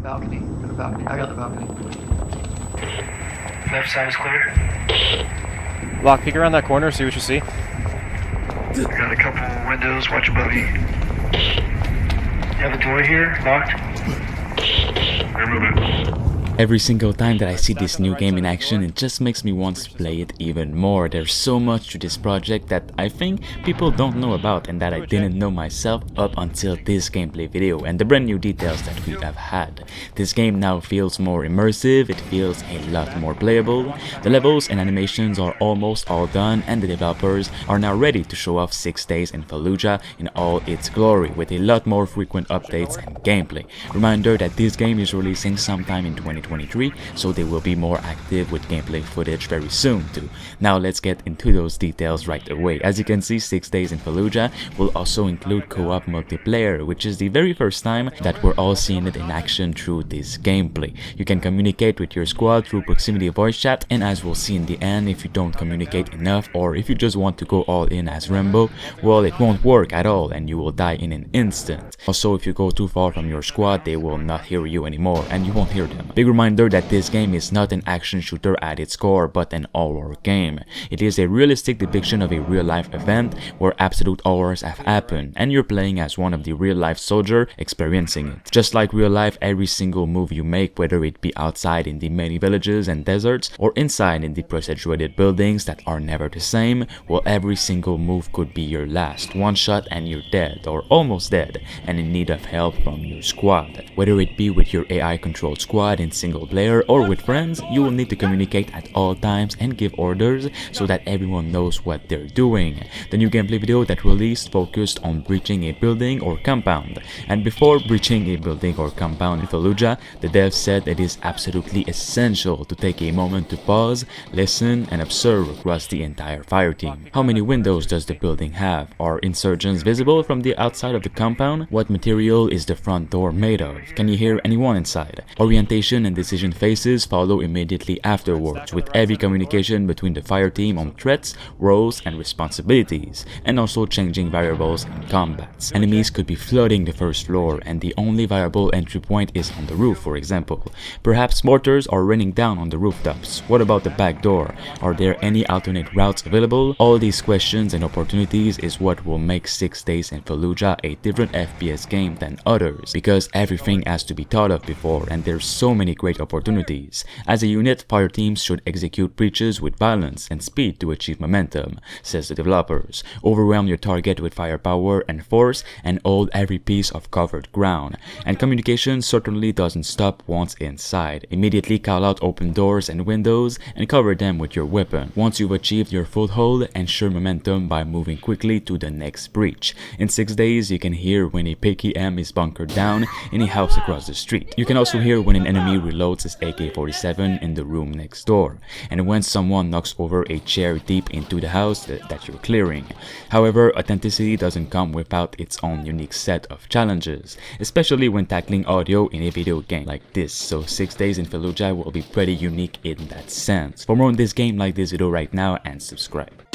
balcony. To the balcony. I got the balcony. Left side is clear. Lock, peek around that corner, see what you see. Got a couple windows, watch above you. You have a door here, locked. Remove it. Every single time that I see this new game in action, it just makes me want to play it even more. There's so much to this project that I think people don't know about and that I didn't know myself up until this gameplay video and the brand new details that we have had. This game now feels more immersive, it feels a lot more playable. The levels and animations are almost all done and the developers are now ready to show off 6 Days in Fallujah in all its glory with a lot more frequent updates and gameplay. Reminder that this game is releasing sometime in 2023, so they will be more active with gameplay footage very soon too. Now let's get into those details right away. As you can see, 6 Days in Fallujah will also include co-op multiplayer, which is the very first time that we're all seeing it in action through this gameplay. You can communicate with your squad through proximity voice chat, and as we'll see in the end, if you don't communicate enough or if you just want to go all in as Rambo, well, it won't work at all and you will die in an instant. Also, if you go too far from your squad, they will not hear you anymore and you won't hear them. Big reminder that this game is not an action shooter at its core, but an horror game. It is a realistic depiction of a real-life event where absolute horrors have happened, and you're playing as one of the real-life soldiers experiencing it. Just like real life, every single move you make, whether it be outside in the many villages and deserts, or inside in the pressure-dreaded buildings that are never the same, well, every single move could be your last. One shot and you're dead, or almost dead, and in need of help from your squad. Whether it be with your AI-controlled squad in single player or with friends, you will need to communicate at all times and give orders so that everyone knows what they're doing. The new gameplay video that released focused on breaching a building or compound, and before breaching a building or compound in Fallujah, the devs said it is absolutely essential to take a moment to pause, listen, and observe across the entire fire team. How many windows does the building have? Are insurgents visible from the outside of the compound? What material is the front door made of? Can you hear anyone inside? Orientation and decision phases follow immediately afterwards, with every communication between the fire team on threats, roles, and responsibilities, and also changing variables in combats. Enemies could be flooding the first floor, and the only viable entry point is on the roof, for example. Perhaps mortars are raining down on the rooftops. What about the back door? Are there any alternate routes available? All these questions and opportunities is what will make 6 Days in Fallujah a different FPS game than others, because everything has to be thought of before, and there's so many great opportunities. As a unit, fire teams should execute breaches with violence and speed to achieve momentum, says the developers. Overwhelm your target with firepower and force and hold every piece of covered ground. And communication certainly doesn't stop once inside. Immediately call out open doors and windows and cover them with your weapon. Once you've achieved your foothold, ensure momentum by moving quickly to the next breach. In 6 Days, you can hear when a PKM is bunkered down in a house across the street. You can also hear when an enemy reloads his AK-47 in the room next door, and when someone knocks over a chair deep into the house that you're clearing. However, authenticity doesn't come without its own unique set of challenges, especially when tackling audio in a video game like this, so 6 Days in Fallujah will be pretty unique in that sense. For more on this game, like this video right now and subscribe.